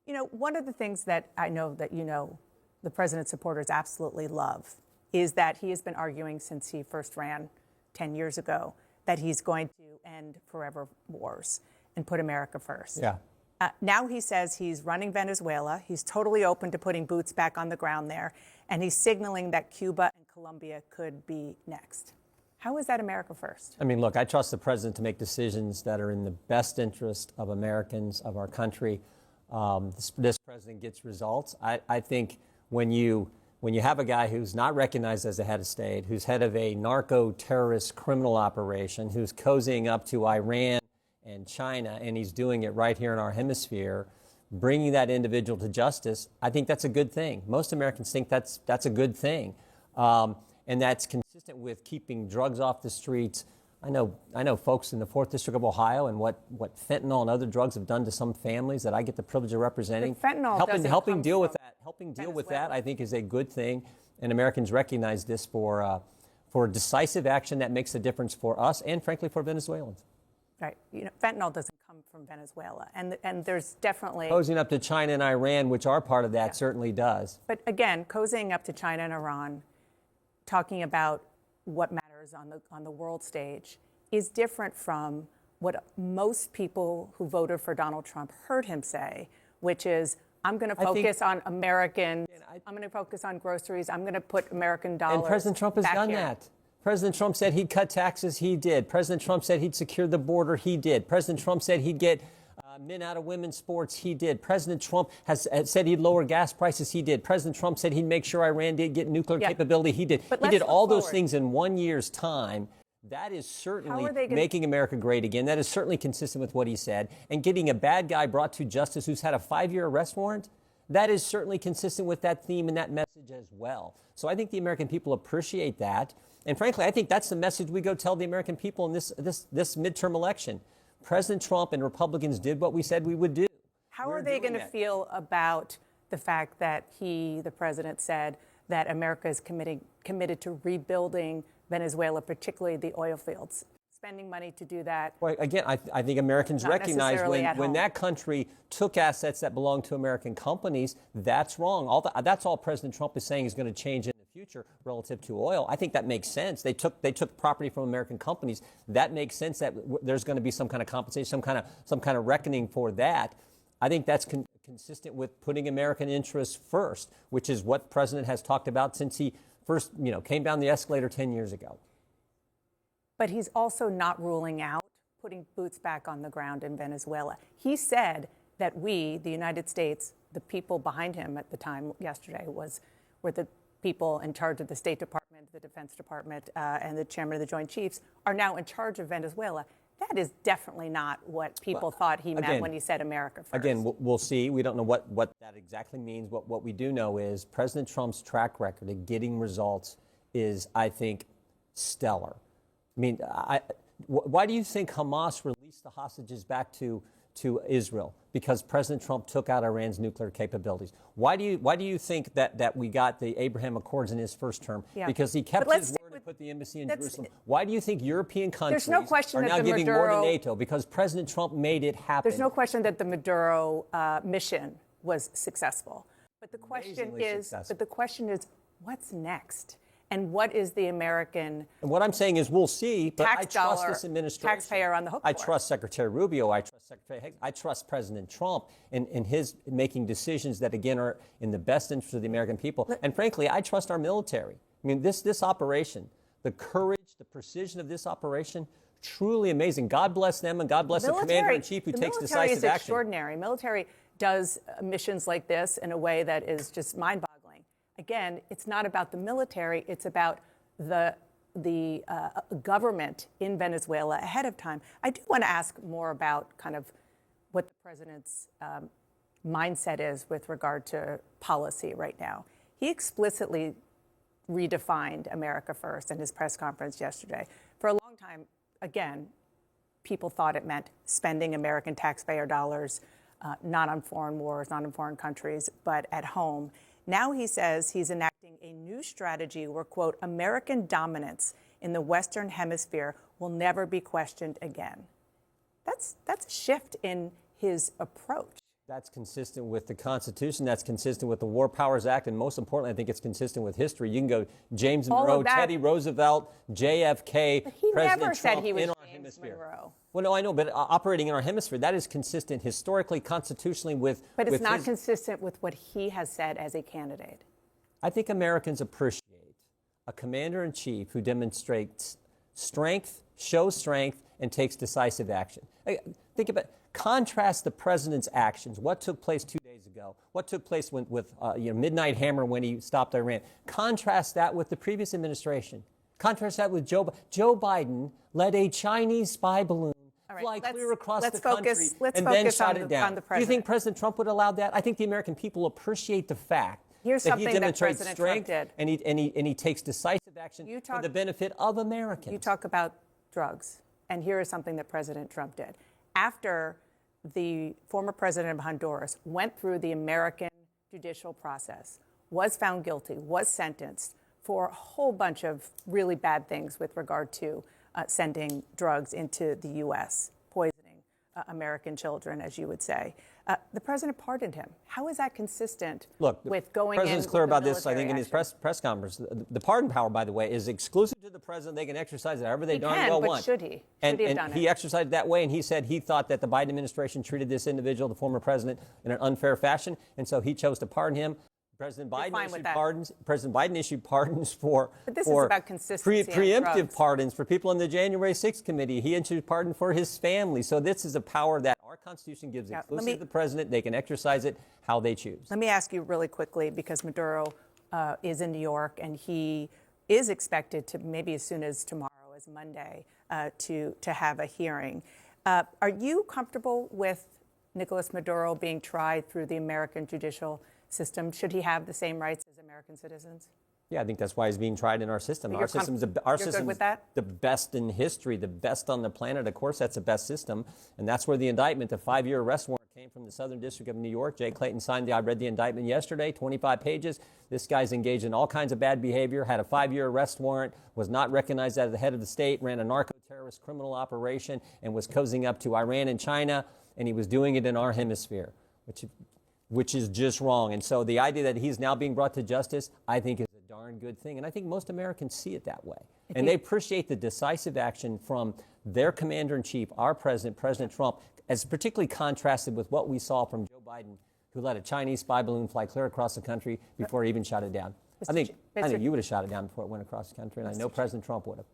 You know, one of the things that I know that the president's supporters absolutely love is that he has been arguing since he first ran 10 years ago that he's going to end forever wars and put America first. Yeah. Now he says he's running Venezuela. He's totally open to putting boots back on the ground there. And he's signaling that Cuba and Colombia could be next. How is that America first? I mean, look, I trust the president to make decisions that are in the best interest of Americans, of our country. This president gets results. I think when you have a guy who's not recognized as a head of state, who's head of a narco-terrorist criminal operation, who's cozying up to Iran and China, and he's doing it right here in our hemisphere, bringing that individual to justice, I think that's a good thing. Most Americans think that's a good thing. And that's consistent with keeping drugs off the streets. I know folks in the 4th District of Ohio and what fentanyl and other drugs have done to some families that I get the privilege of representing. But fentanyl helping deal with that, I think is a good thing. And Americans recognize this for decisive action that makes a difference for us and, frankly, for Venezuelans. Right. You know, fentanyl doesn't come from Venezuela. And there's definitely... Cozying up to China and Iran, which are part of that, certainly does. But again, cozying up to China and Iran, talking about what matters on the world stage, is different from what most people who voted for Donald Trump heard him say, which is, I'm going to focus on Americans. I'm going to focus on groceries. I'm going to put American dollars. And President Trump has done that. President Trump said he'd cut taxes. He did. President Trump said he'd secure the border. He did. President Trump said he'd get men out of women's sports. He did. President Trump has said he'd lower gas prices. He did. President Trump said he'd make sure Iran did get nuclear capability. He did. He did all those things in 1 year's time. That is certainly making America great again. That is certainly consistent with what he said. And getting a bad guy brought to justice who's had a 5-year arrest warrant, that is certainly consistent with that theme and that message as well. So I think the American people appreciate that. And frankly, I think that's the message we go tell the American people in this midterm election. President Trump and Republicans did what we said we would do. How are they going to feel about the fact that the president, said that America is committed to rebuilding Venezuela, particularly the oil fields, spending money to do that? Well, again, I think Americans recognize when that country took assets that belonged to American companies, that's wrong. That's all President Trump is saying is going to change in the future relative to oil. I think that makes sense. They took property from American companies. That makes sense that there's going to be some kind of compensation, some kind of reckoning for that. I think that's consistent with putting American interests first, which is what the president has talked about since he first, came down the escalator 10 years ago. But he's also not ruling out putting boots back on the ground in Venezuela. He said that we, the United States, the people behind him at the time yesterday were the people in charge of the State Department, the Defense Department, and the chairman of the Joint Chiefs are now in charge of Venezuela. That is definitely not what people thought he meant when he said America first. Again, we'll see. We don't know what that exactly means. What we do know is President Trump's track record of getting results is, I think, stellar. I mean, why do you think Hamas released the hostages back to Israel? Because President Trump took out Iran's nuclear capabilities. Why do you think that we got the Abraham Accords in his first term? Yeah. Because he kept his word and put the embassy in Jerusalem. Why do you think European countries are now giving more to NATO? Because President Trump made it happen. There's no question that the Maduro mission was successful. But the question is, what's next? And what is the American... And what I'm saying is we'll see, but I trust this administration. Taxpayer on the hook I trust Secretary Rubio. I trust Secretary Hicks. I trust President Trump in his making decisions that, again, are in the best interest of the American people. And frankly, I trust our military. I mean, this operation, the courage, the precision of this operation, truly amazing. God bless them, and God bless the commander-in-chief who takes decisive action. The military is extraordinary. Military does missions like this in a way that is just mind-boggling. Again, it's not about the military. It's about the government in Venezuela ahead of time. I do want to ask more about kind of what the president's mindset is with regard to policy right now. He explicitly redefined America first in his press conference yesterday. For a long time, again, people thought it meant spending American taxpayer dollars, not on foreign wars, not in foreign countries, but at home. Now he says he's enacting a new strategy where, quote, American dominance in the Western Hemisphere will never be questioned again. That's a shift in his approach. That's consistent with the Constitution. That's consistent with the War Powers Act. And most importantly, I think it's consistent with history. You can go James Monroe, Teddy Roosevelt, JFK, He President never said Trump he was in our James hemisphere. Monroe. Well, no, I know, but operating in our hemisphere, that is consistent historically, constitutionally with. But it's not his, consistent with what he has said as a candidate. I think Americans appreciate a commander-in-chief who demonstrates strength, shows strength, and takes decisive action. Think about, contrast the president's actions. What took place 2 days ago? What took place with Midnight Hammer when he stopped Iran? Contrast that with the previous administration. Contrast that with Joe Biden led a Chinese spy balloon fly clear across the country and then shot it down. Do you think President Trump would allow that? I think the American people appreciate the fact that he demonstrates strength and he takes decisive action for the benefit of Americans. You talk about drugs, and here is something that President Trump did. After the former president of Honduras went through the American judicial process, was found guilty, was sentenced for a whole bunch of really bad things with regard to sending drugs into the U.S., poisoning American children, as you would say. The president pardoned him. How is that consistent with going in? The president's clear about this, I think, in his press conference. The pardon power, by the way, is exclusive to the president. They can exercise it however they darn well want. Should he? And he exercised it that way, and he said he thought that the Biden administration treated this individual, the former president, in an unfair fashion, and so he chose to pardon him. President Biden issued pardons for preemptive pardons for people in the January 6th committee. He issued pardon for his family. So this is a power that our Constitution gives exclusively to the president. They can exercise it how they choose. Let me ask you really quickly, because Maduro is in New York, and he is expected to, maybe as soon as tomorrow, as Monday, to have a hearing. Are you comfortable with Nicolas Maduro being tried through the American judicial system? Should he have the same rights as American citizens? Yeah, I think that's why he's being tried in our system. Our system is the best in history, the best on the planet. Of course, that's the best system. And that's where the indictment, the 5-year arrest warrant, came from the Southern District of New York. Jay Clayton signed I read the indictment yesterday, 25 pages. This guy's engaged in all kinds of bad behavior, had a 5-year arrest warrant, was not recognized as the head of the state, ran a narco-terrorist criminal operation, and was cozying up to Iran and China. And he was doing it in our hemisphere, which is just wrong. And so the idea that he's now being brought to justice, I think, is a darn good thing. And I think most Americans see it that way. And they appreciate the decisive action from their commander-in-chief, our president, President Trump, as particularly contrasted with what we saw from Joe Biden, who let a Chinese spy balloon fly clear across the country before he even shot it down. I think you would have shot it down before it went across the country, and I know President Trump would have.